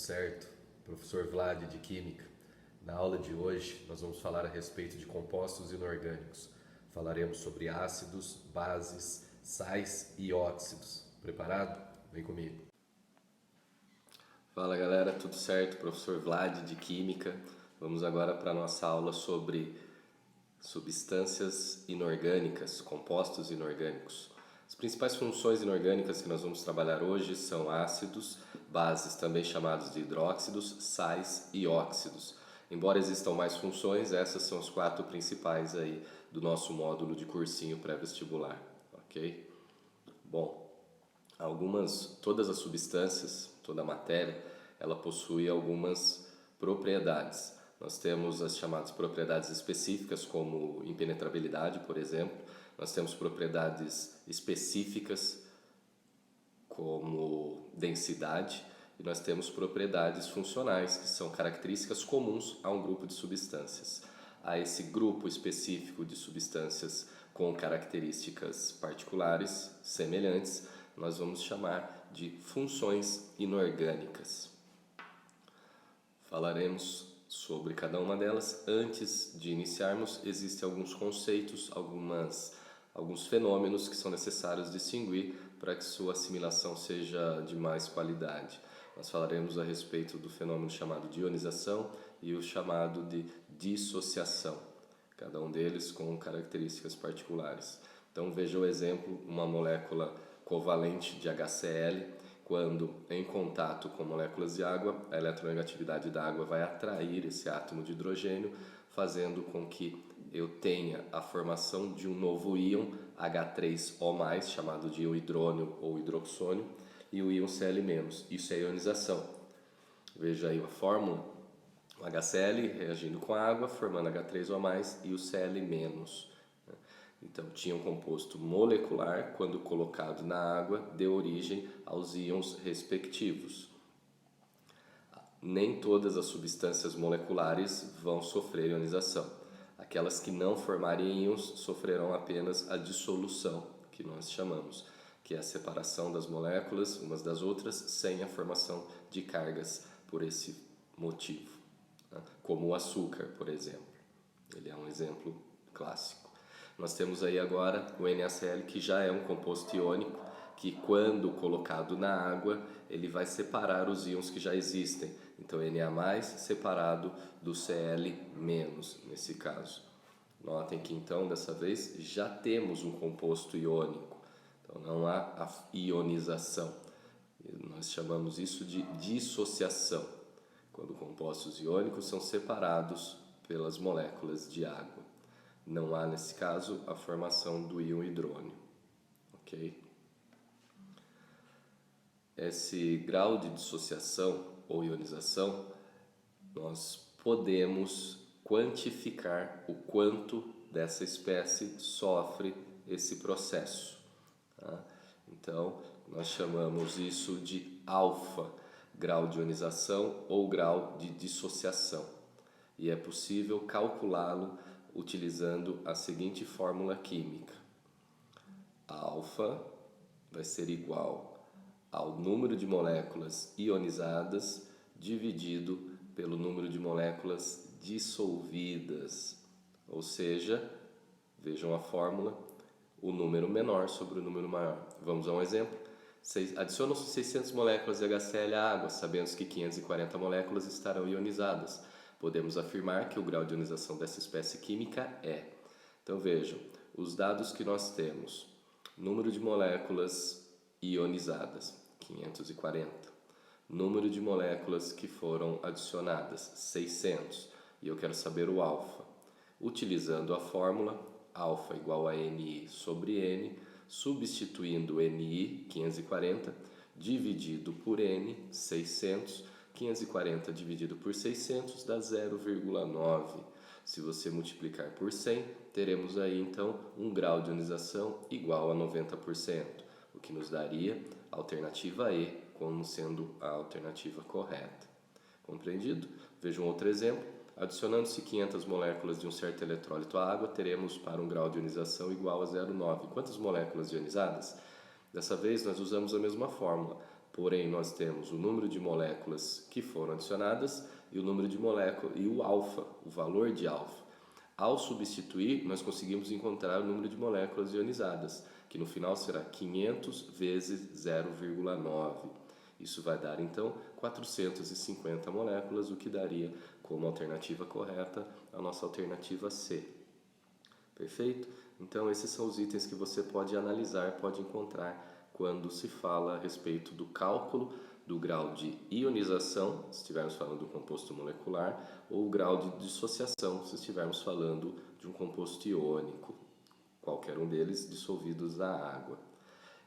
certo? Professor Vlad de Química. Na aula de hoje nós vamos falar a respeito de compostos inorgânicos. Falaremos sobre ácidos, bases, sais e óxidos. Preparado? Vem comigo. Fala galera, tudo certo? Professor Vlad de Química. Vamos agora para a nossa aula sobre substâncias inorgânicas, compostos inorgânicos. As principais funções inorgânicas que nós vamos trabalhar hoje são ácidos, bases também chamados de hidróxidos, sais e óxidos. Embora existam mais funções, essas são as 4 principais aí do nosso módulo de cursinho pré-vestibular, ok? Bom, todas as substâncias, toda a matéria, ela possui algumas propriedades. Nós temos as chamadas propriedades específicas, como impenetrabilidade, por exemplo. Nós temos propriedades específicas, como densidade. E nós temos propriedades funcionais, que são características comuns a um grupo de substâncias. A esse grupo específico de substâncias com características particulares, semelhantes, nós vamos chamar de funções inorgânicas. Falaremos sobre cada uma delas. Antes de iniciarmos, existem alguns conceitos, alguns fenômenos que são necessários distinguir para que sua assimilação seja de mais qualidade. Nós falaremos a respeito do fenômeno chamado de ionização e o chamado de dissociação, cada um deles com características particulares. Então veja o exemplo, uma molécula covalente de HCl, quando em contato com moléculas de água, a eletronegatividade da água vai atrair esse átomo de hidrogênio, fazendo com que eu tenha a formação de um novo íon H3O+, chamado de íon hidrônio ou hidroxônio, e o íon Cl-. Isso é ionização. Veja aí a fórmula, o HCl reagindo com a água, formando H3O+, e o Cl-. Então, tinha um composto molecular, quando colocado na água, deu origem aos íons respectivos. Nem todas as substâncias moleculares vão sofrer ionização. Aquelas que não formarem íons sofrerão apenas a dissolução, que nós chamamos, que é a separação das moléculas umas das outras, sem a formação de cargas por esse motivo. Como o açúcar, por exemplo. Ele é um exemplo clássico. Nós temos aí agora o NaCl, que já é um composto iônico, que quando colocado na água, ele vai separar os íons que já existem. Então, Na+, separado do Cl-, nesse caso. Notem que então, dessa vez, já temos um composto iônico. Então, não há a ionização. Nós chamamos isso de dissociação, quando compostos iônicos são separados pelas moléculas de água. Não há, nesse caso, a formação do íon hidrônio. Ok? Esse grau de dissociação ou ionização, nós podemos quantificar o quanto dessa espécie sofre esse processo. Tá? Então, nós chamamos isso de alfa, grau de ionização ou grau de dissociação. E é possível calculá-lo utilizando a seguinte fórmula química. Alfa vai ser igual ao número de moléculas ionizadas dividido pelo número de moléculas dissolvidas. Ou seja, vejam a fórmula, o número menor sobre o número maior. Vamos a um exemplo. Adicionam-se 600 moléculas de HCl à água, sabendo que 540 moléculas estarão ionizadas. Podemos afirmar que o grau de ionização dessa espécie química é. Então vejam, os dados que nós temos. Número de moléculas ionizadas, 540. Número de moléculas que foram adicionadas, 600. E eu quero saber o alfa. Utilizando a fórmula, alfa igual a Ni sobre N, substituindo Ni, 540, dividido por N, 600, 540 dividido por 600 dá 0,9. Se você multiplicar por 100, teremos aí então um grau de ionização igual a 90%, o que nos daria a alternativa E como sendo a alternativa correta. Compreendido? Veja um outro exemplo. Adicionando-se 500 moléculas de um certo eletrólito à água, teremos para um grau de ionização igual a 0,9. Quantas moléculas ionizadas? Dessa vez nós usamos a mesma fórmula. porém nós temos o número de moléculas que foram adicionadas e o número de moléculas e o alfa, o valor de alfa. Ao substituir, nós conseguimos encontrar o número de moléculas ionizadas, que no final será 500 vezes 0,9. Isso vai dar então 450 moléculas, o que daria como alternativa correta a nossa alternativa C. Perfeito? Então esses são os itens que você pode analisar, pode encontrar quando se fala a respeito do cálculo do grau de ionização, se estivermos falando de um composto molecular, ou o grau de dissociação, se estivermos falando de um composto iônico, qualquer um deles dissolvidos na água.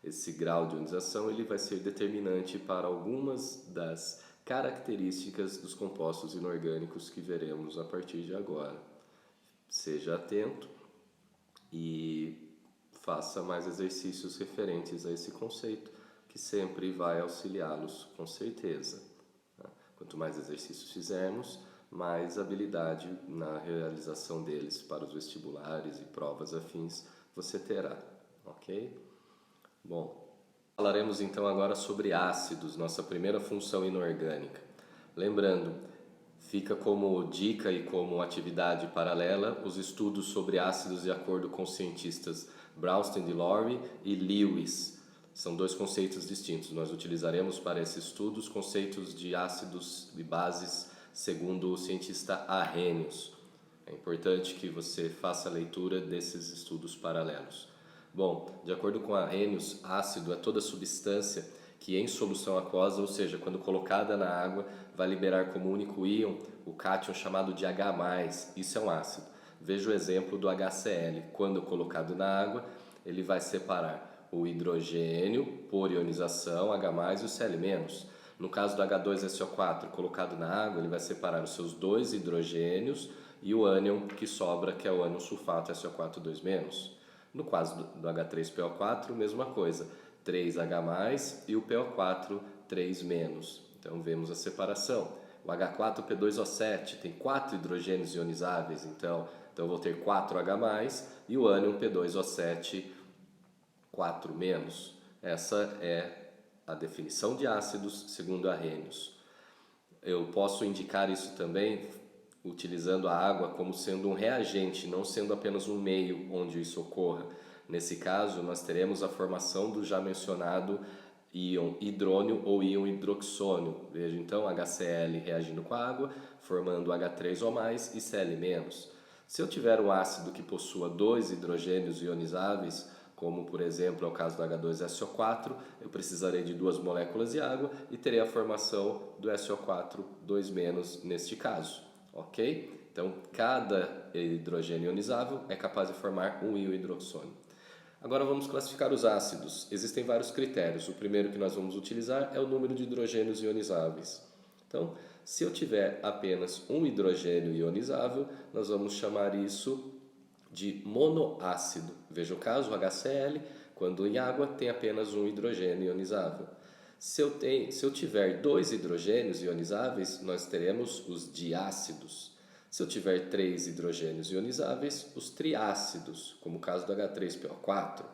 Esse grau de ionização ele vai ser determinante para algumas das características dos compostos inorgânicos que veremos a partir de agora. Seja atento e faça mais exercícios referentes a esse conceito, que sempre vai auxiliá-los com certeza. Quanto mais exercícios fizermos, mais habilidade na realização deles para os vestibulares e provas afins você terá, ok? Bom, falaremos então agora sobre ácidos, nossa primeira função inorgânica. Lembrando, fica como dica e como atividade paralela os estudos sobre ácidos de acordo com os cientistas Brownstein de Lowry e Lewis. São dois conceitos distintos. Nós utilizaremos para esses estudos conceitos de ácidos e bases segundo o cientista Arrhenius. É importante que você faça a leitura desses estudos paralelos. Bom, de acordo com Arrhenius, ácido é toda substância que em solução aquosa, ou seja, quando colocada na água, vai liberar como único íon o cátion chamado de H+. Isso é um ácido. Veja o exemplo do HCl. Quando colocado na água, ele vai separar o hidrogênio por ionização, H+, e o Cl-. No caso do H2SO4 colocado na água, ele vai separar os seus dois hidrogênios e o ânion que sobra, que é o ânion sulfato SO4 2-. No caso do H3PO4, mesma coisa, 3H+, e o PO4 3-. Então vemos a separação. O H4P2O7 tem 4 hidrogênios ionizáveis, então eu vou ter 4H+, e o ânion P2O7 4-. Essa é a definição de ácidos segundo Arrhenius. Eu posso indicar isso também utilizando a água como sendo um reagente, não sendo apenas um meio onde isso ocorra. Nesse caso, nós teremos a formação do já mencionado íon hidrônio ou íon hidroxônio. Veja então HCl reagindo com a água, formando H3O+, e Cl-. Se eu tiver um ácido que possua dois hidrogênios ionizáveis, como por exemplo é o caso do H2SO4, eu precisarei de duas moléculas de água e terei a formação do SO4 2- neste caso, ok? Então cada hidrogênio ionizável é capaz de formar um íon hidroxônio. Agora vamos classificar os ácidos. Existem vários critérios. O primeiro que nós vamos utilizar é o número de hidrogênios ionizáveis. Então, se eu tiver apenas um hidrogênio ionizável, nós vamos chamar isso de monoácido. Veja o caso, o HCl, quando em água, tem apenas um hidrogênio ionizável. Se eu tiver dois hidrogênios ionizáveis, nós teremos os diácidos. Se eu tiver 3 hidrogênios ionizáveis, os triácidos, como o caso do H3PO4.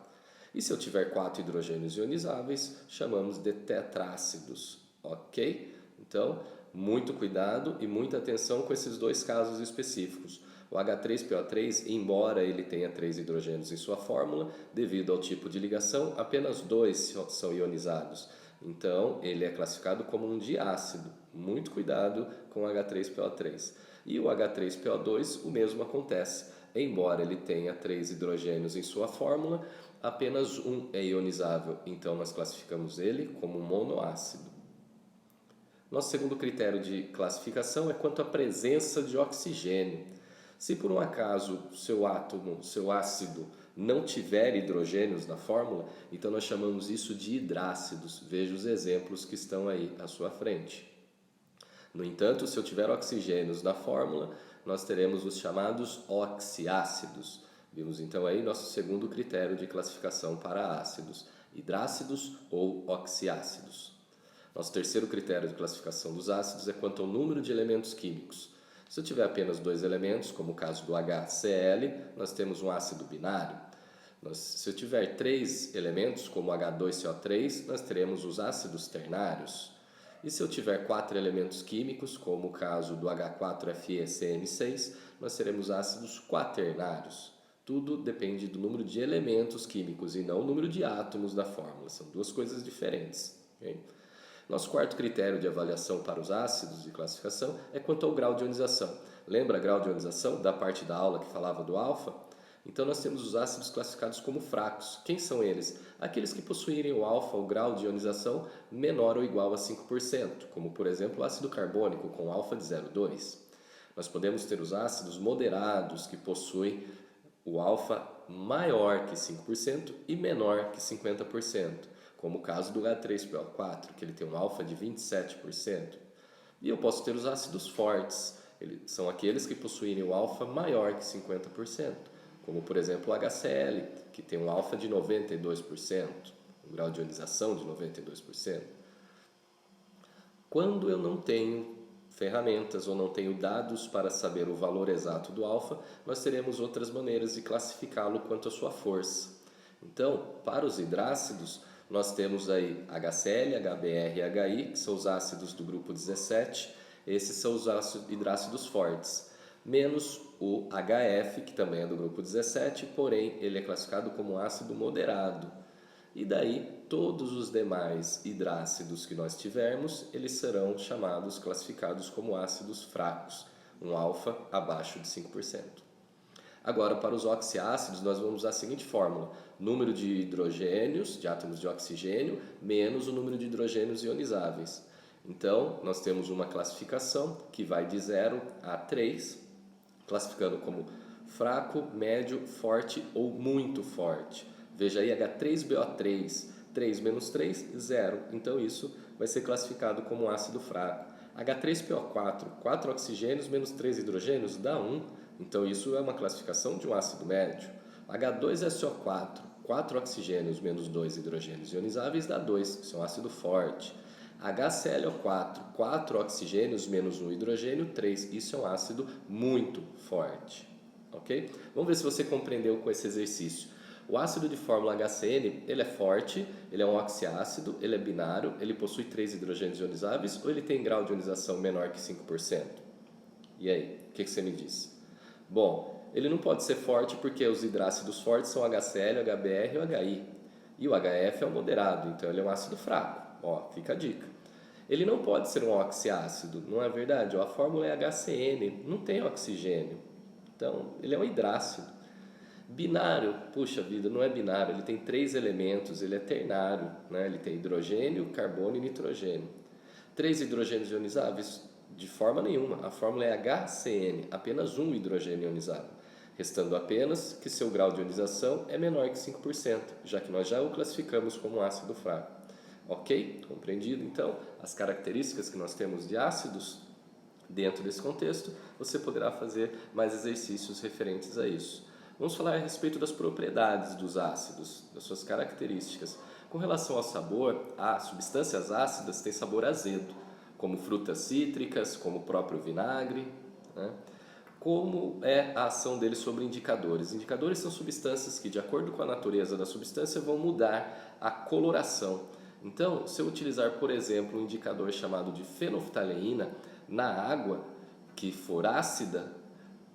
E se eu tiver 4 hidrogênios ionizáveis, chamamos de tetrácidos, ok? Então, muito cuidado e muita atenção com esses dois casos específicos. O H3PO3, embora ele tenha 3 hidrogênios em sua fórmula, devido ao tipo de ligação, apenas 2 são ionizados. Então, ele é classificado como um diácido. Muito cuidado com o H3PO3. E o H3PO2, o mesmo acontece. Embora ele tenha 3 hidrogênios em sua fórmula, apenas um é ionizável. Então, nós classificamos ele como monoácido. Nosso segundo critério de classificação é quanto à presença de oxigênio. Se por um acaso seu ácido, não tiver hidrogênios na fórmula, então nós chamamos isso de hidrácidos. Veja os exemplos que estão aí à sua frente. No entanto, se eu tiver oxigênios na fórmula, nós teremos os chamados oxiácidos. Vimos então aí nosso segundo critério de classificação para ácidos, hidrácidos ou oxiácidos. Nosso terceiro critério de classificação dos ácidos é quanto ao número de elementos químicos. Se eu tiver apenas 2 elementos, como o caso do HCl, nós temos um ácido binário. Se eu tiver 3 elementos, como H2CO3, nós teremos os ácidos ternários. E se eu tiver 4 elementos químicos, como o caso do H4FeCN6, nós teremos ácidos quaternários. Tudo depende do número de elementos químicos e não o número de átomos da fórmula. São duas coisas diferentes. Okay? Nosso quarto critério de avaliação para os ácidos de classificação é quanto ao grau de ionização. Lembra grau de ionização da parte da aula que falava do alfa? Então nós temos os ácidos classificados como fracos. Quem são eles? Aqueles que possuírem o alfa, o grau de ionização, menor ou igual a 5%, como por exemplo o ácido carbônico com alfa de 0,2. Nós podemos ter os ácidos moderados que possuem o alfa maior que 5% e menor que 50%, como o caso do H3PO4, que ele tem um alfa de 27%. E eu posso ter os ácidos fortes, são aqueles que possuem o alfa maior que 50%, como por exemplo o HCl, que tem um alfa de 92%, um grau de ionização de 92%. Quando eu não tenho ferramentas ou não tenho dados para saber o valor exato do alfa, nós teremos outras maneiras de classificá-lo quanto à sua força. Então, para os hidrácidos, nós temos aí HCl, HBr e HI, que são os ácidos do grupo 17, esses são os hidrácidos fortes, menos o HF, que também é do grupo 17, porém ele é classificado como ácido moderado. E daí, todos os demais hidrácidos que nós tivermos, eles serão chamados, classificados como ácidos fracos, um alfa abaixo de 5%. Agora, para os oxiácidos, nós vamos usar a seguinte fórmula: número de hidrogênios, de átomos de oxigênio, menos o número de hidrogênios ionizáveis. Então, nós temos uma classificação que vai de 0 a 3, classificando como fraco, médio, forte ou muito forte. Veja aí, H3BO3, 3 menos 3, 0. Então isso vai ser classificado como ácido fraco. H3PO4, 4 oxigênios menos 3 hidrogênios, dá 1. Então isso é uma classificação de um ácido médio. H2SO4, 4 oxigênios menos 2 hidrogênios ionizáveis, dá 2, que é um ácido forte. HClO4, 4 oxigênios menos 1 hidrogênio, 3. Isso é um ácido muito forte. Ok? Vamos ver se você compreendeu com esse exercício. O ácido de fórmula HCN, ele é forte, ele é um oxiácido, ele é binário, ele possui 3 hidrogênios ionizáveis ou ele tem grau de ionização menor que 5%? E aí, o que você me diz? Bom, ele não pode ser forte porque os hidrácidos fortes são HCl, HBr e o HI. E o HF é o moderado, então ele é um ácido fraco. Ó, fica a dica. Ele não pode ser um oxiácido, não é verdade? A fórmula é HCN, não tem oxigênio. Então, ele é um hidrácido. Binário, puxa vida, não é binário, ele tem 3 elementos, ele é ternário, né? Ele tem hidrogênio, carbono e nitrogênio. 3 hidrogênios ionizáveis? De forma nenhuma, a fórmula é HCN, apenas um hidrogênio ionizado, restando apenas que seu grau de ionização é menor que 5%, já que nós já o classificamos como ácido fraco. Ok? Compreendido? Então, as características que nós temos de ácidos, dentro desse contexto, você poderá fazer mais exercícios referentes a isso. Vamos falar a respeito das propriedades dos ácidos, das suas características. Com relação ao sabor, as substâncias ácidas têm sabor azedo, como frutas cítricas, como o próprio vinagre, né? Como é a ação deles sobre indicadores? Indicadores são substâncias que, de acordo com a natureza da substância, vão mudar a coloração. Então, se eu utilizar, por exemplo, um indicador chamado de fenolftaleína na água que for ácida,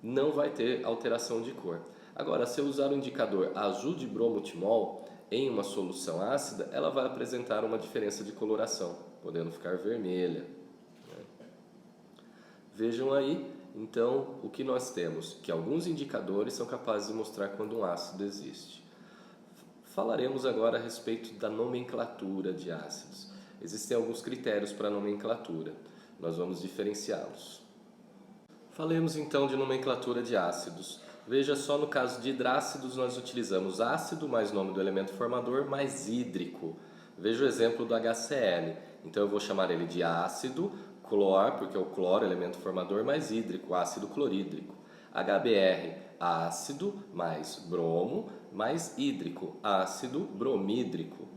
não vai ter alteração de cor. Agora, se eu usar o indicador azul de bromotimol em uma solução ácida, ela vai apresentar uma diferença de coloração, podendo ficar vermelha. Vejam aí, então, o que nós temos, que alguns indicadores são capazes de mostrar quando um ácido existe. Falaremos agora a respeito da nomenclatura de ácidos. Existem alguns critérios para a nomenclatura, nós vamos diferenciá-los. Falemos então de nomenclatura de ácidos. Veja só, no caso de hidrácidos, nós utilizamos ácido mais nome do elemento formador mais hídrico. Veja o exemplo do HCl. Então eu vou chamar ele de ácido clor, porque é o cloro, elemento formador, mais hídrico, ácido clorídrico. HBr, ácido mais bromo mais hídrico, ácido bromídrico.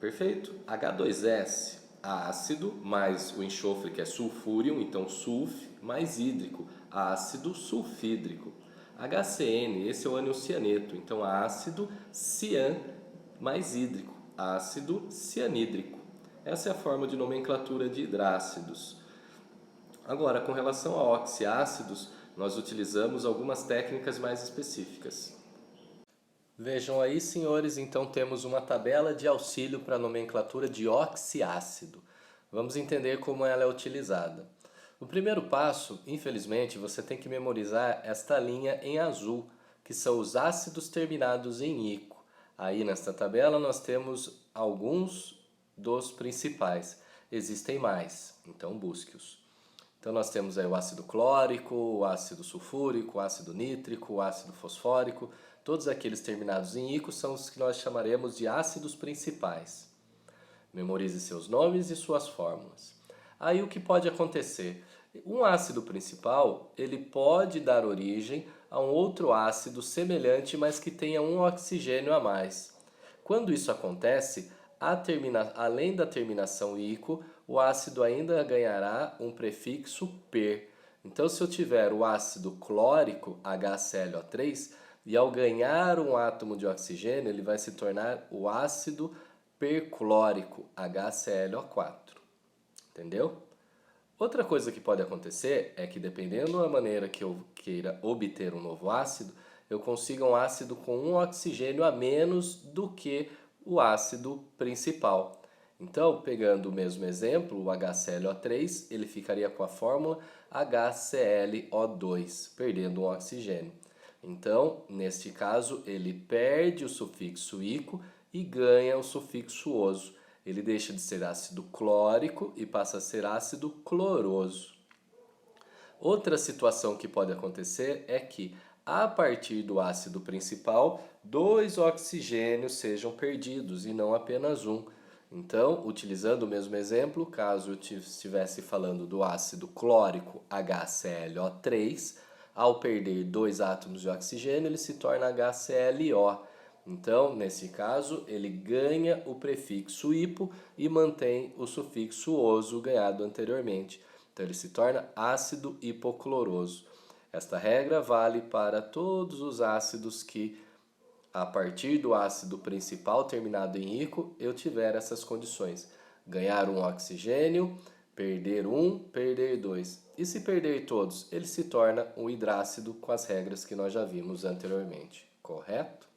Perfeito? H2S, ácido mais o enxofre, que é sulfúrio, então sulf, mais hídrico, ácido sulfídrico. HCN, esse é o ânion cianeto, então ácido cian mais hídrico, ácido cianídrico. Essa é a forma de nomenclatura de hidrácidos. Agora, com relação a oxiácidos, nós utilizamos algumas técnicas mais específicas. Vejam aí, senhores, então temos uma tabela de auxílio para a nomenclatura de oxiácido. Vamos entender como ela é utilizada. No primeiro passo, infelizmente, você tem que memorizar esta linha em azul, que são os ácidos terminados em ico. Aí nesta tabela nós temos alguns dos principais. Existem mais, então busque-os. Então nós temos aí o ácido clórico, o ácido sulfúrico, o ácido nítrico, o ácido fosfórico. Todos aqueles terminados em ico são os que nós chamaremos de ácidos principais. Memorize seus nomes e suas fórmulas. Aí o que pode acontecer? Um ácido principal, ele pode dar origem a um outro ácido semelhante, mas que tenha um oxigênio a mais. Quando isso acontece, além da terminação ico, o ácido ainda ganhará um prefixo per. Então, se eu tiver o ácido clórico, HClO3, e ao ganhar um átomo de oxigênio, ele vai se tornar o ácido perclórico, HClO4. Entendeu? Outra coisa que pode acontecer é que, dependendo da maneira que eu queira obter um novo ácido, eu consiga um ácido com um oxigênio a menos do que o ácido principal. Então, pegando o mesmo exemplo, o HClO3, ele ficaria com a fórmula HClO2, perdendo um oxigênio. Então, neste caso, ele perde o sufixo ico e ganha o sufixo oso. Ele deixa de ser ácido clórico e passa a ser ácido cloroso. Outra situação que pode acontecer é que, a partir do ácido principal, 2 oxigênios sejam perdidos e não apenas um. Então, utilizando o mesmo exemplo, caso eu estivesse falando do ácido clórico HClO3, ao perder 2 átomos de oxigênio, ele se torna HClO. Então, nesse caso, ele ganha o prefixo hipo e mantém o sufixo oso ganhado anteriormente. Então, ele se torna ácido hipocloroso. Esta regra vale para todos os ácidos que, a partir do ácido principal terminado em ico, eu tiver essas condições. Ganhar um oxigênio, perder um, perder dois. E se perder todos, ele se torna um hidrácido com as regras que nós já vimos anteriormente. Correto?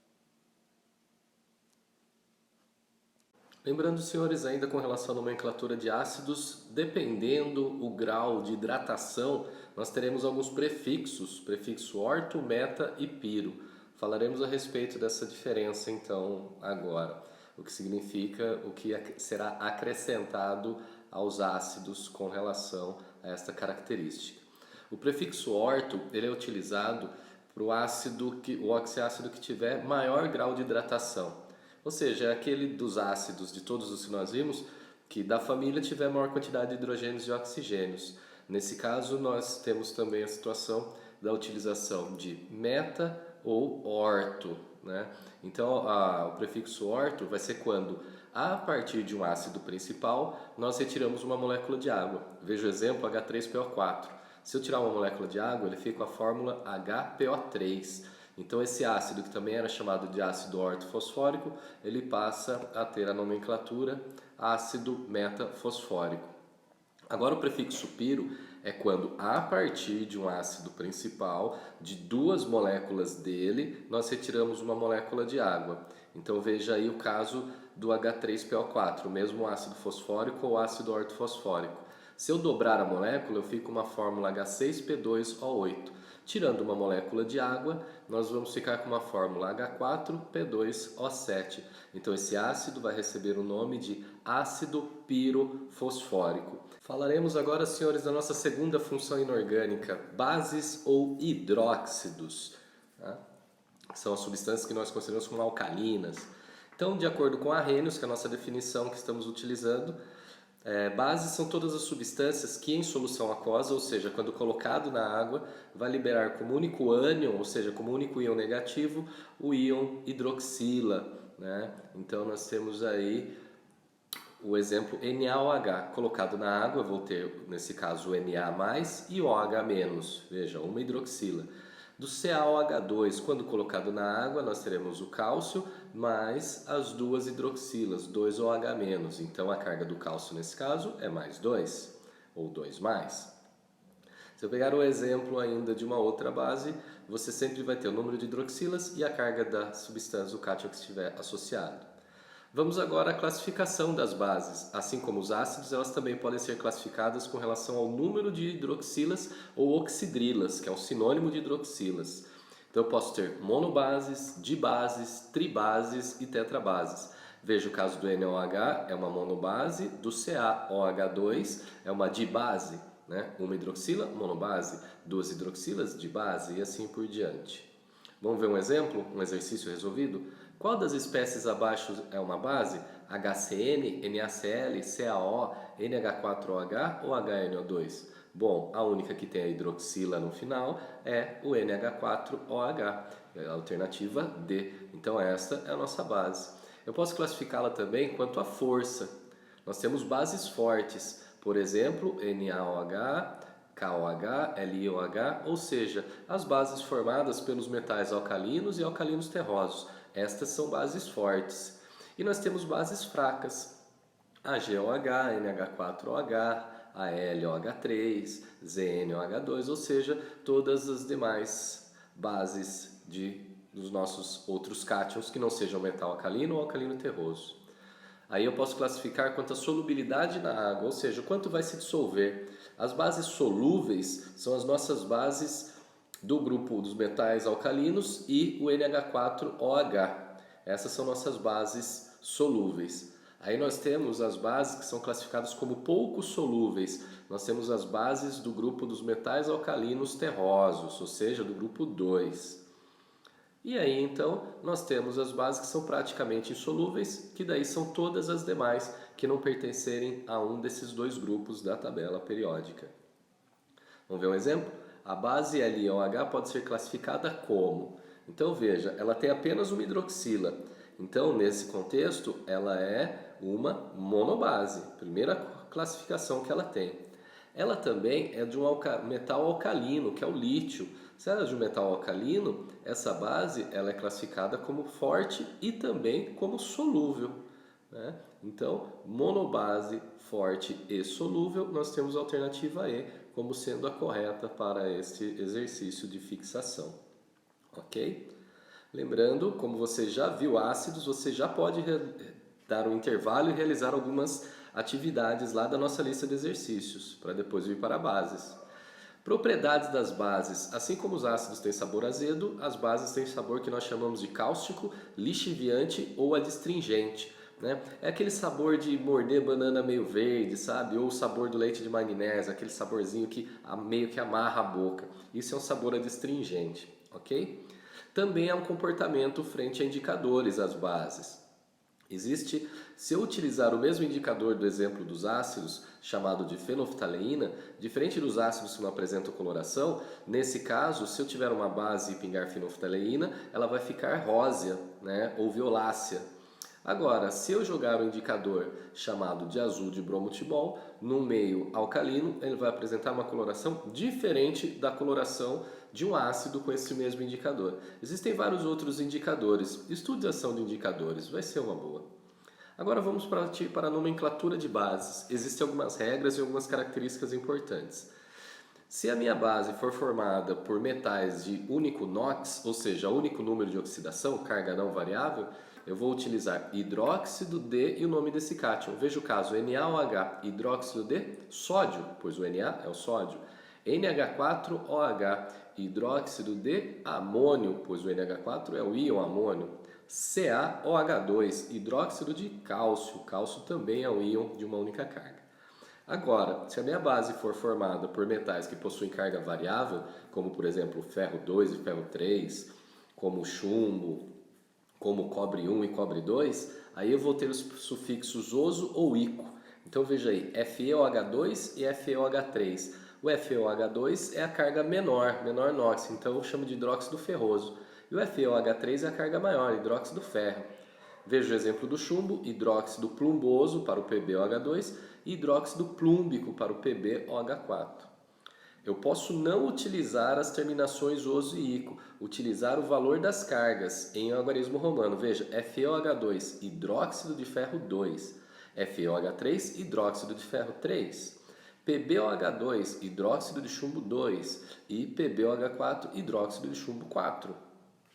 Lembrando, senhores, ainda com relação à nomenclatura de ácidos, dependendo o grau de hidratação, nós teremos alguns prefixos, prefixo orto, meta e piro. Falaremos a respeito dessa diferença, então, agora. O que significa o que será acrescentado aos ácidos com relação a esta característica. O prefixo orto, ele é utilizado para o oxiácido que tiver maior grau de hidratação. Ou seja, é aquele dos ácidos, de todos os que nós vimos, que da família tiver maior quantidade de hidrogênios e oxigênios. Nesse caso, nós temos também a situação da utilização de meta ou orto, né? Então, o prefixo orto vai ser quando, a partir de um ácido principal, nós retiramos uma molécula de água. Veja o exemplo H3PO4. Se eu tirar uma molécula de água, ele fica com a fórmula HPO3. Então esse ácido, que também era chamado de ácido ortofosfórico, ele passa a ter a nomenclatura ácido metafosfórico. Agora o prefixo piro é quando, a partir de um ácido principal, de 2 moléculas dele, nós retiramos uma molécula de água. Então veja aí o caso do H3PO4, o mesmo ácido fosfórico ou ácido ortofosfórico. Se eu dobrar a molécula, eu fico com uma fórmula H6P2O8. Tirando uma molécula de água, nós vamos ficar com uma fórmula H4P2O7. Então esse ácido vai receber o nome de ácido pirofosfórico. Falaremos agora, senhores, da nossa segunda função inorgânica, bases ou hidróxidos, tá? São as substâncias que nós consideramos como alcalinas. Então, de acordo com Arrhenius, que é a nossa definição que estamos utilizando, bases são todas as substâncias que em solução aquosa, ou seja, quando colocado na água, vai liberar como único ânion, ou seja, como único íon negativo, o íon hidroxila, né? Então nós temos aí o exemplo NaOH. Colocado na água, eu vou ter, nesse caso, o Na+, e o OH-. Veja, uma hidroxila. Do CaOH2, quando colocado na água, nós teremos o cálcio mais as duas hidroxilas, 2OH-. Então, a carga do cálcio, nesse caso, é mais 2, ou 2 mais. Se eu pegar o exemplo ainda de uma outra base, você sempre vai ter o número de hidroxilas e a carga da substância, o cátion que estiver associado. Vamos agora à classificação das bases. Assim como os ácidos, elas também podem ser classificadas com relação ao número de hidroxilas ou oxidrilas, que é um sinônimo de hidroxilas. Então eu posso ter monobases, dibases, tribases e tetrabases. Veja o caso do NaOH, é uma monobase, do CaOH2 é uma dibase, né? Uma hidroxila, monobase, duas hidroxilas, dibase e assim por diante. Vamos ver um exemplo, um exercício resolvido? Qual das espécies abaixo é uma base? HCN, NaCl, CaO, NH4OH ou HNO2? Bom, a única que tem a hidroxila no final é o NH4OH, é a alternativa D. Então esta é a nossa base. Eu posso classificá-la também quanto à força. Nós temos bases fortes, por exemplo, NaOH, KOH, LiOH, ou seja, as bases formadas pelos metais alcalinos e alcalinos terrosos. Estas são bases fortes. E nós temos bases fracas, AgOH, NH4OH, AlOH3, ZnOH2, ou seja, todas as demais bases dos nossos outros cátions que não sejam metal alcalino ou alcalino terroso. Aí eu posso classificar quanto à solubilidade na água, ou seja, quanto vai se dissolver. As bases solúveis são as nossas bases do grupo dos metais alcalinos e o NH4OH. Essas são nossas bases solúveis. Aí nós temos as bases que são classificadas como pouco solúveis. Nós temos as bases do grupo dos metais alcalinos terrosos, ou seja, do grupo 2. E aí então nós temos as bases que são praticamente insolúveis, que daí são todas as demais que não pertencerem a um desses dois grupos da tabela periódica. Vamos ver um exemplo? A base LiOH pode ser classificada como? Então veja, ela tem apenas uma hidroxila. Então nesse contexto ela é uma monobase, primeira classificação que ela tem. Ela também é de um metal alcalino, que é o lítio. Se ela é de um metal alcalino, essa base ela é classificada como forte e também como solúvel, né? Então, monobase, forte e solúvel, nós temos a alternativa E como sendo a correta para este exercício de fixação. Ok? Lembrando, como você já viu ácidos, você já pode dar um intervalo e realizar algumas atividades lá da nossa lista de exercícios, para depois vir para bases. Propriedades das bases. Assim como os ácidos têm sabor azedo, as bases têm sabor que nós chamamos de cáustico, lixiviante ou adstringente, né? É aquele sabor de morder banana meio verde, sabe? Ou o sabor do leite de magnésio, aquele saborzinho que meio que amarra a boca. Isso é um sabor adstringente, ok? Também há um comportamento frente a indicadores, as bases. Se eu utilizar o mesmo indicador do exemplo dos ácidos, chamado de fenolftaleína, diferente dos ácidos que não apresentam coloração, nesse caso, se eu tiver uma base e pingar fenolftaleína, ela vai ficar rósea, né, ou violácea. Agora, se eu jogar o indicador chamado de azul de bromotibol no meio alcalino, ele vai apresentar uma coloração diferente da coloração de um ácido com esse mesmo indicador. Existem vários outros indicadores. Estude a ação de indicadores, vai ser uma boa. Agora vamos partir para a nomenclatura de bases. Existem algumas regras e algumas características importantes. Se a minha base for formada por metais de único NOx, ou seja, único número de oxidação, carga não variável, eu vou utilizar hidróxido de e o nome desse cátion. Veja o caso, NaOH, hidróxido de sódio, pois o Na é o sódio. NH4OH, hidróxido de amônio, pois o NH4 é o íon amônio. CaOH2, hidróxido de cálcio. Cálcio também é um íon de uma única carga. Agora, se a minha base for formada por metais que possuem carga variável, como por exemplo ferro 2 e ferro 3, como chumbo, como cobre 1 e cobre 2, aí eu vou ter os sufixos oso ou ico. Então veja aí, FeOH2 e FeOH3. O FeOH2 é a carga menor NOx, então eu chamo de hidróxido ferroso. E o FeOH3 é a carga maior, hidróxido ferro. Veja o exemplo do chumbo, hidróxido plumboso para o PbOH2 e hidróxido plúmbico para o PbOH4. Eu posso não utilizar as terminações oso e ico, utilizar o valor das cargas em algarismo romano. Veja, FeOH2, hidróxido de ferro 2, FeOH3, hidróxido de ferro 3, PbOH2, hidróxido de chumbo 2 e PbOH4, hidróxido de chumbo 4.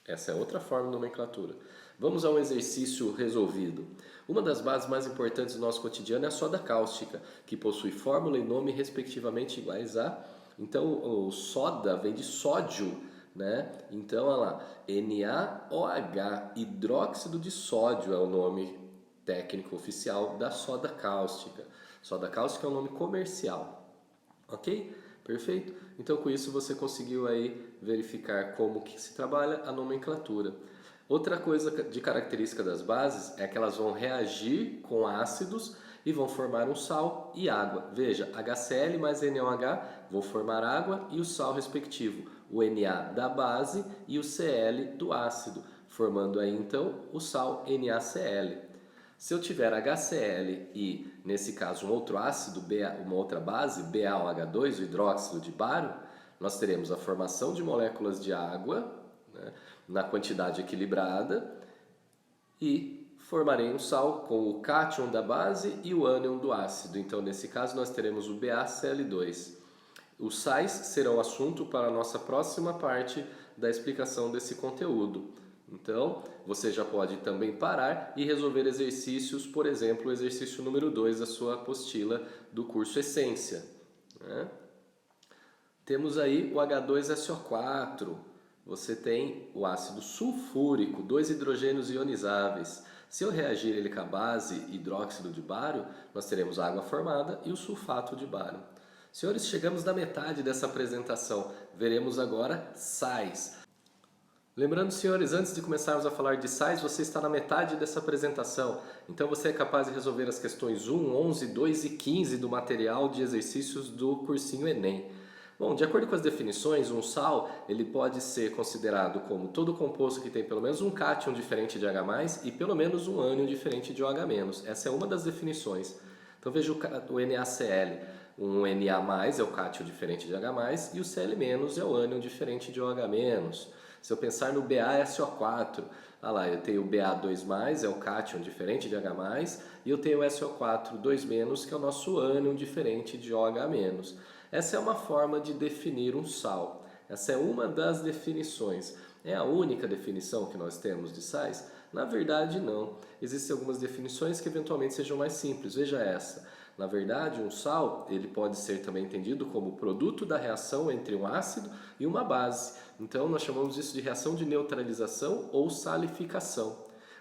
Essa é outra forma de nomenclatura. Vamos a um exercício resolvido. Uma das bases mais importantes do nosso cotidiano é a soda cáustica, que possui fórmula e nome respectivamente iguais a... Então, o soda vem de sódio, né? Então, olha lá, NaOH, hidróxido de sódio é o nome técnico oficial da soda cáustica. Soda cáustica é um nome comercial, ok? Perfeito? Então, com isso, você conseguiu aí verificar como que se trabalha a nomenclatura. Outra coisa de característica das bases é que elas vão reagir com ácidos e vão formar um sal e água. Veja, HCl mais NaOH vão formar água e o sal respectivo, o Na da base e o Cl do ácido, formando aí então o sal NaCl. Se eu tiver HCl e, nesse caso, um outro ácido, uma outra base, BaOH2, o hidróxido de bário, nós teremos a formação de moléculas de água, né, na quantidade equilibrada e formarei um sal com o cátion da base e o ânion do ácido. Então, nesse caso, nós teremos o BaCl2. Os sais serão assunto para a nossa próxima parte da explicação desse conteúdo. Então, você já pode também parar e resolver exercícios, por exemplo, o exercício número 2 da sua apostila do curso Essência, né? Temos aí o H2SO4, você tem o ácido sulfúrico, 2 hidrogênios ionizáveis. Se eu reagir ele com a base hidróxido de bário, nós teremos água formada e o sulfato de bário. Senhores, chegamos na metade dessa apresentação, veremos agora sais. Lembrando, senhores, antes de começarmos a falar de sais, você está na metade dessa apresentação. Então você é capaz de resolver as questões 1, 11, 2 e 15 do material de exercícios do cursinho Enem. Bom, de acordo com as definições, um sal ele pode ser considerado como todo composto que tem pelo menos um cátion diferente de H+, e pelo menos um ânion diferente de OH-. Essa é uma das definições. Então veja o NaCl. Um Na+, é o cátion diferente de H+, e o Cl- é o ânion diferente de OH-. Se eu pensar no BaSO4, olha lá, eu tenho o Ba2+, é o cátion diferente de H+, e eu tenho o SO4 2-, que é o nosso ânion diferente de OH-. Essa é uma forma de definir um sal. Essa é uma das definições. É a única definição que nós temos de sais? Na verdade, não. Existem algumas definições que eventualmente sejam mais simples. Veja essa. Na verdade, um sal ele pode ser também entendido como produto da reação entre um ácido e uma base. Então, nós chamamos isso de reação de neutralização ou salificação.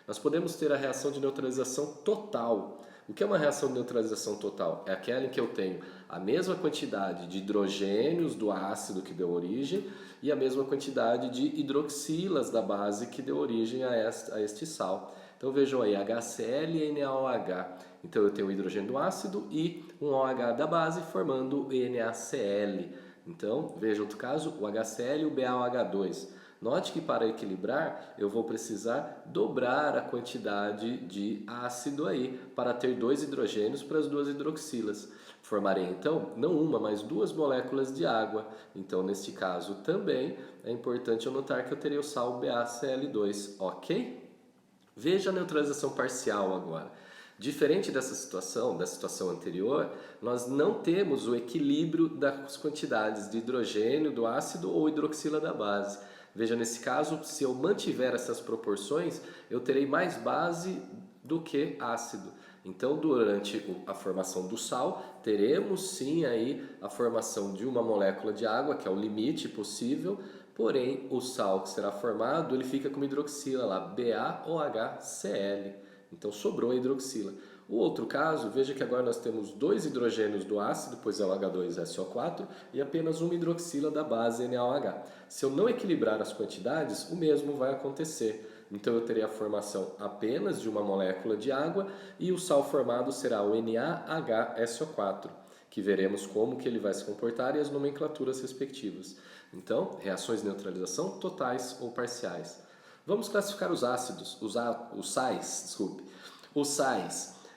Nós podemos ter a reação de neutralização total. O que é uma reação de neutralização total? É aquela em que eu tenho a mesma quantidade de hidrogênios do ácido que deu origem e a mesma quantidade de hidroxilas da base que deu origem a este sal. Então vejam aí, HCl e NaOH. Então eu tenho o hidrogênio do ácido e um OH da base formando o NaCl. Então, veja outro caso, o HCl e o BaOH2. Note que para equilibrar eu vou precisar dobrar a quantidade de ácido aí para ter 2 hidrogênios para as 2 hidroxilas. Formarei então não uma, mas 2 moléculas de água. Então neste caso também é importante eu notar que eu terei o sal BaCl2, ok? Veja a neutralização parcial agora. Diferente dessa situação, da situação anterior, nós não temos o equilíbrio das quantidades de hidrogênio do ácido ou hidroxila da base. Veja, nesse caso, se eu mantiver essas proporções, eu terei mais base do que ácido. Então, durante a formação do sal, teremos sim aí a formação de uma molécula de água, que é o limite possível, porém o sal que será formado, ele fica com hidroxila lá, BaOHCl. Então sobrou a hidroxila. O outro caso, veja que agora nós temos 2 hidrogênios do ácido, pois é o H2SO4, e apenas uma hidroxila da base NaOH. Se eu não equilibrar as quantidades, o mesmo vai acontecer. Então eu terei a formação apenas de uma molécula de água e o sal formado será o NaHSO4, que veremos como que ele vai se comportar e as nomenclaturas respectivas. Então, reações de neutralização totais ou parciais. Vamos classificar os ácidos, os sais.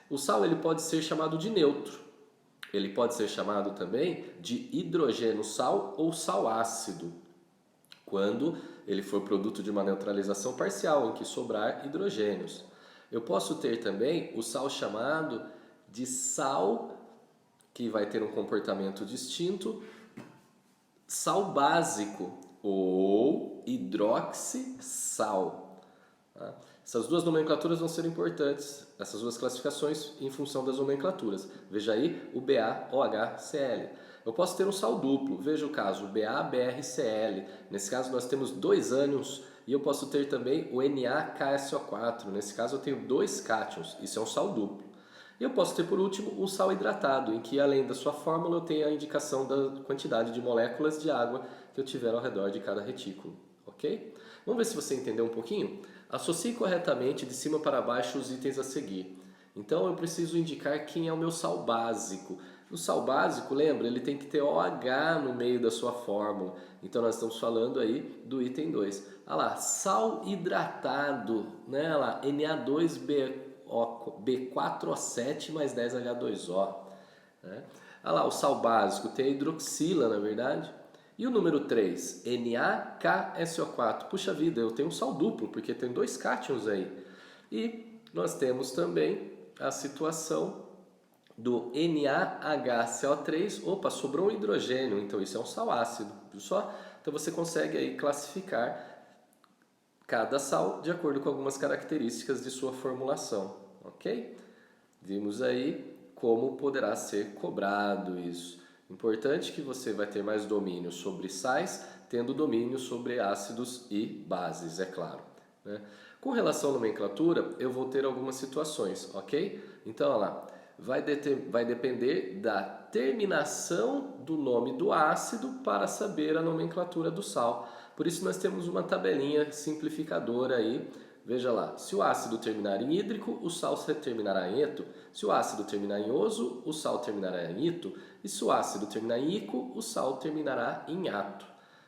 O sal ele pode ser chamado de neutro Ele pode ser chamado também de hidrogênio sal ou sal ácido, quando ele for produto de uma neutralização parcial, em que sobrar hidrogênios. Eu posso ter também o sal chamado de sal, que vai ter um comportamento distinto, sal básico ou hidroxissal. Tá? Essas duas nomenclaturas vão ser importantes, essas duas classificações, em função das nomenclaturas. Veja aí o BaOHCl. Eu posso ter um sal duplo, veja o caso, o BaBrCl. Nesse caso nós temos 2 ânions e eu posso ter também o NaKSO4. Nesse caso eu tenho 2 cátions, isso é um sal duplo. E eu posso ter por último um sal hidratado, em que além da sua fórmula eu tenho a indicação da quantidade de moléculas de água que eu tiver ao redor de cada retículo, ok? Vamos ver se você entendeu um pouquinho? Associe corretamente de cima para baixo os itens a seguir. Então eu preciso indicar quem é o meu sal básico. O sal básico, lembra, ele tem que ter OH no meio da sua fórmula. Então nós estamos falando aí do item 2. Olha lá, sal hidratado, né? Olha lá, Na2B4O7 mais 10H2O. Né? Olha lá, o sal básico tem a hidroxila, na verdade. E o número 3, NaKSO4. Puxa vida, eu tenho um sal duplo, porque tem 2 cátions aí. E nós temos também a situação do NaHCO3. Opa, sobrou um hidrogênio, então isso é um sal ácido. Viu só? Então você consegue aí classificar cada sal de acordo com algumas características de sua formulação, ok? Vimos aí como poderá ser cobrado isso. Importante que você vai ter mais domínio sobre sais, tendo domínio sobre ácidos e bases, é claro. Né? Com relação à nomenclatura, eu vou ter algumas situações, ok? Então, olha lá, vai depender da terminação do nome do ácido para saber a nomenclatura do sal. Por isso nós temos uma tabelinha simplificadora aí. Veja lá, se o ácido terminar em hídrico, o sal terminará em eto. Se o ácido terminar em oso, o sal terminará em ito. E se o ácido terminar em ico, o sal terminará em ato.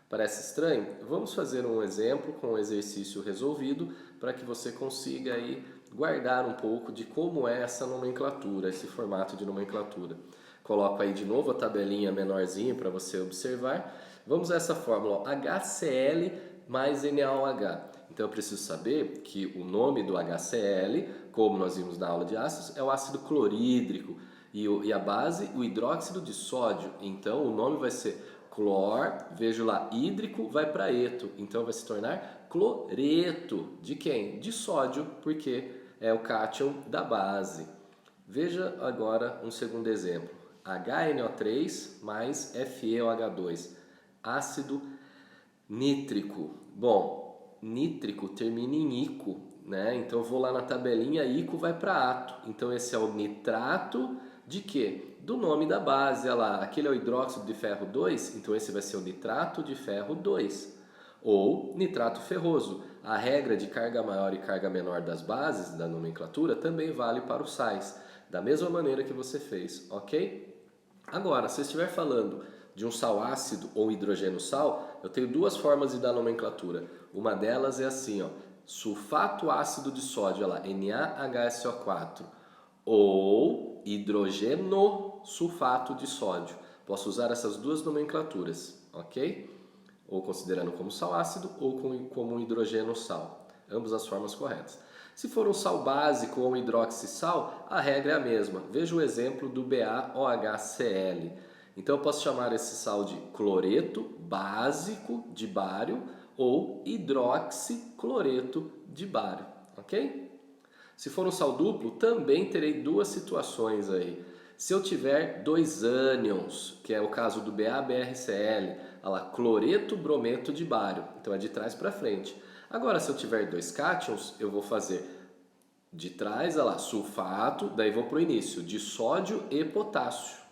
Parece estranho? Vamos fazer um exemplo com um exercício resolvido para que você consiga aí guardar um pouco de como é essa nomenclatura, esse formato de nomenclatura. Coloco aí de novo a tabelinha menorzinha para você observar. Vamos a essa fórmula, ó, HCl mais NaOH. Então eu preciso saber que o nome do HCl, como nós vimos na aula de ácidos, é o ácido clorídrico e a base, o hidróxido de sódio. Então o nome vai ser clor, vejo lá, hídrico vai para eto, então vai se tornar cloreto. De quem? De sódio, porque é o cátion da base. Veja agora um segundo exemplo, HNO3 mais FeOH2, ácido nítrico. Bom, nítrico termina em ico, né? Então eu vou lá na tabelinha, ico vai para ato. Então esse é o nitrato de quê? Do nome da base, olha lá, aquele é o hidróxido de ferro 2, então esse vai ser o nitrato de ferro 2. Ou nitrato ferroso. A regra de carga maior e carga menor das bases da nomenclatura também vale para os sais, da mesma maneira que você fez, ok? Agora, se eu estiver falando de um sal ácido ou hidrogênio sal, eu tenho 2 formas de dar nomenclatura. Uma delas é assim, ó, sulfato ácido de sódio, olha lá, NaHSO4, ou hidrogeno sulfato de sódio. Posso usar essas 2 nomenclaturas, ok? Ou considerando como sal ácido ou como um hidrogeno sal. Ambas as formas corretas. Se for um sal básico ou um hidroxissal, a regra é a mesma. Veja o exemplo do BaOHCl. Então eu posso chamar esse sal de cloreto básico de bário ou hidroxicloreto de bário, ok? Se for um sal duplo, também terei 2 situações aí. Se eu tiver 2 ânions, que é o caso do BaBrCl, olha lá, cloreto brometo de bário, então é de trás para frente. Agora, se eu tiver 2 cátions, eu vou fazer de trás, olha lá, sulfato, daí vou para o início, de sódio e potássio.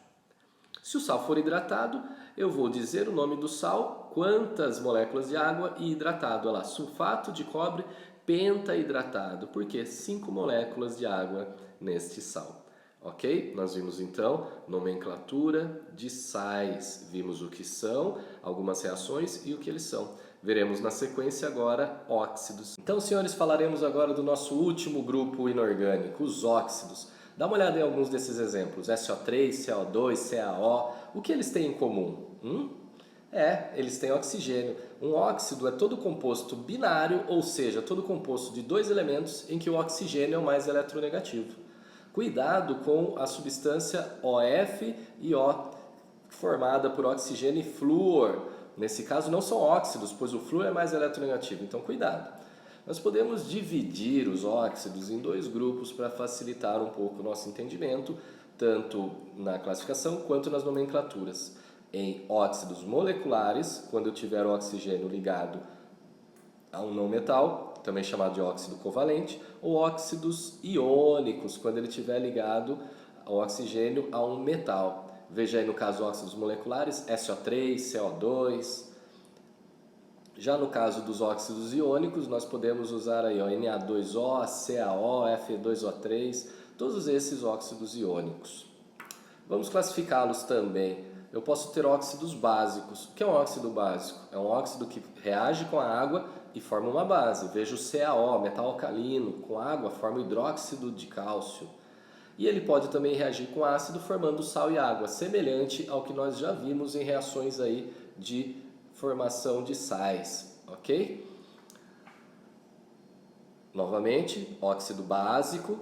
Se o sal for hidratado, eu vou dizer o nome do sal, quantas moléculas de água e hidratado. Olha lá, sulfato de cobre pentahidratado. Por quê? 5 moléculas de água neste sal. Ok? Nós vimos então nomenclatura de sais. Vimos o que são, algumas reações e o que eles são. Veremos na sequência agora óxidos. Então, senhores, falaremos agora do nosso último grupo inorgânico, os óxidos. Dá uma olhada em alguns desses exemplos, SO3, CO2, CaO, o que eles têm em comum? Eles têm oxigênio. Um óxido é todo composto binário, ou seja, todo composto de dois elementos em que o oxigênio é o mais eletronegativo. Cuidado com a substância OF e O, formada por oxigênio e flúor. Nesse caso não são óxidos, pois o flúor é mais eletronegativo, então cuidado. Nós podemos dividir os óxidos em dois grupos para facilitar um pouco o nosso entendimento, tanto na classificação quanto nas nomenclaturas. Em óxidos moleculares, quando eu tiver o oxigênio ligado a um não metal, também chamado de óxido covalente, ou óxidos iônicos, quando ele estiver ligado ao oxigênio a um metal. Veja aí no caso óxidos moleculares, SO3, CO2. Já no caso dos óxidos iônicos, nós podemos usar aí Na2O, CaO, Fe2O3, todos esses óxidos iônicos. Vamos classificá-los também. Eu posso ter óxidos básicos. O que é um óxido básico? É um óxido que reage com a água e forma uma base. Veja o CaO, metal alcalino, com água forma hidróxido de cálcio. E ele pode também reagir com ácido formando sal e água, semelhante ao que nós já vimos em reações aí de formação de sais, ok? Novamente, óxido básico,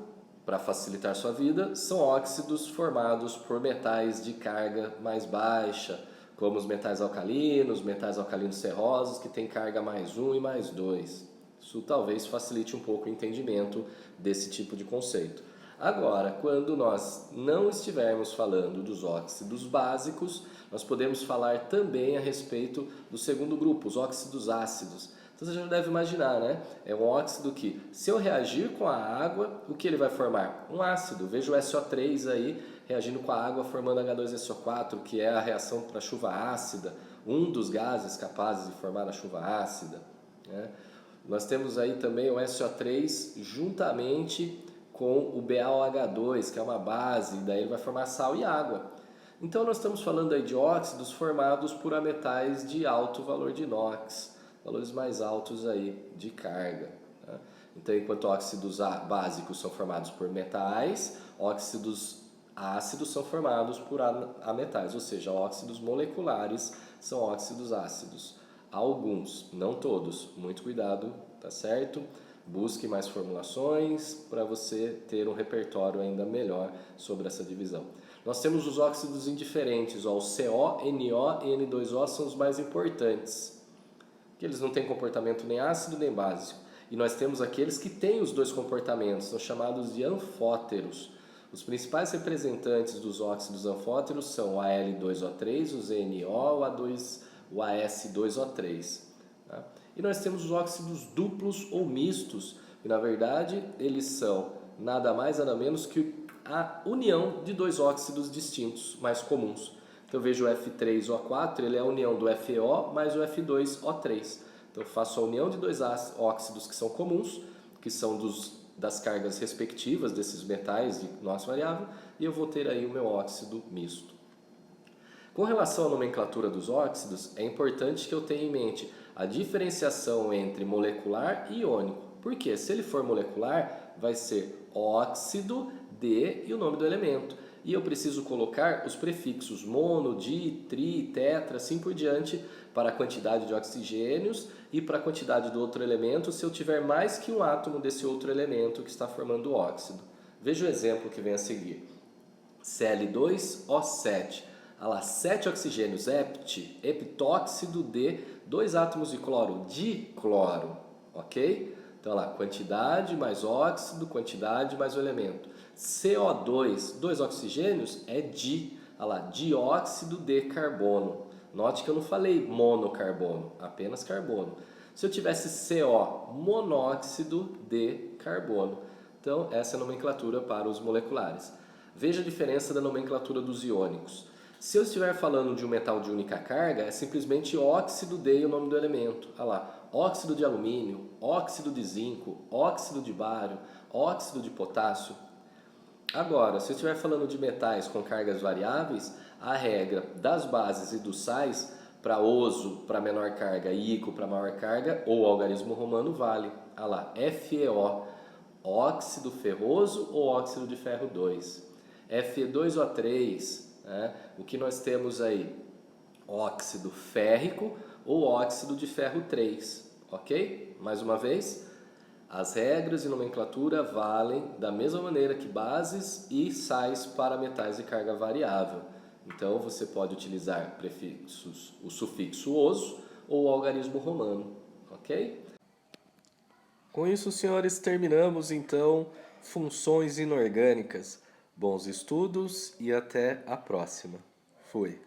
para facilitar sua vida, são óxidos formados por metais de carga mais baixa, como os metais alcalinos ferrosos, que têm carga mais 1 e mais 2. Isso talvez facilite um pouco o entendimento desse tipo de conceito. Agora, quando nós não estivermos falando dos óxidos básicos, nós podemos falar também a respeito do segundo grupo, os óxidos ácidos. Então você já deve imaginar, né? É um óxido que, se eu reagir com a água, o que ele vai formar? Um ácido. Veja o SO3 aí reagindo com a água formando H2SO4, que é a reação para a chuva ácida, um dos gases capazes de formar a chuva ácida, né? Nós temos aí também o SO3 juntamente com o BaOH2, que é uma base, e daí ele vai formar sal e água. Então nós estamos falando aí de óxidos formados por metais de alto valor de inox, valores mais altos aí de carga, tá? Então, enquanto óxidos básicos são formados por metais, óxidos ácidos são formados por ametais, ou seja, óxidos moleculares são óxidos ácidos. Alguns, não todos, muito cuidado, tá certo? Busque mais formulações para você ter um repertório ainda melhor sobre essa divisão. Nós temos os óxidos indiferentes, o CO, NO e N2O são os mais importantes, que eles não têm comportamento nem ácido nem básico. E nós temos aqueles que têm os dois comportamentos, são chamados de anfóteros. Os principais representantes dos óxidos anfóteros são o Al2O3, o ZNO, o AS2O3. Tá? E nós temos os óxidos duplos ou mistos, que na verdade eles são nada mais nada menos que a união de dois óxidos distintos, mais comuns. Então eu vejo o F3O4, ele é a união do FeO mais o F2O3. Então eu faço a união de dois óxidos que são comuns, que são das cargas respectivas desses metais de nossa variável, e eu vou ter aí o meu óxido misto. Com relação à nomenclatura dos óxidos, é importante que eu tenha em mente a diferenciação entre molecular e iônico. Por quê? Se ele for molecular, vai ser óxido de e o nome do elemento. E eu preciso colocar os prefixos mono, di, tri, tetra, assim por diante, para a quantidade de oxigênios e para a quantidade do outro elemento, se eu tiver mais que um átomo desse outro elemento que está formando o óxido. Veja o exemplo que vem a seguir. Cl2O7. Olha lá, 7 oxigênios, heptóxido de 2 átomos de cloro, dicloro, ok? Então, olha lá, quantidade mais óxido, quantidade mais o elemento. CO2, 2 oxigênios, é olha lá, dióxido de carbono. Note que eu não falei monocarbono, apenas carbono. Se eu tivesse CO, monóxido de carbono. Então, essa é a nomenclatura para os moleculares. Veja a diferença da nomenclatura dos iônicos. Se eu estiver falando de um metal de única carga, é simplesmente óxido de e o nome do elemento. Olha lá, óxido de alumínio, óxido de zinco, óxido de bário, óxido de potássio. Agora, se eu estiver falando de metais com cargas variáveis, a regra das bases e dos sais, para oso para menor carga e ico para maior carga, ou algarismo romano, vale. Olha lá, FeO. óxido ferroso ou óxido de ferro 2? Fe2O3, né? O que nós temos aí? Óxido férrico ou óxido de ferro 3, ok? Mais uma vez, as regras de nomenclatura valem da mesma maneira que bases e sais para metais de carga variável. Então você pode utilizar prefixos, o sufixo oso ou o algarismo romano, ok? Com isso, senhores, terminamos então funções inorgânicas. Bons estudos e até a próxima. Fui.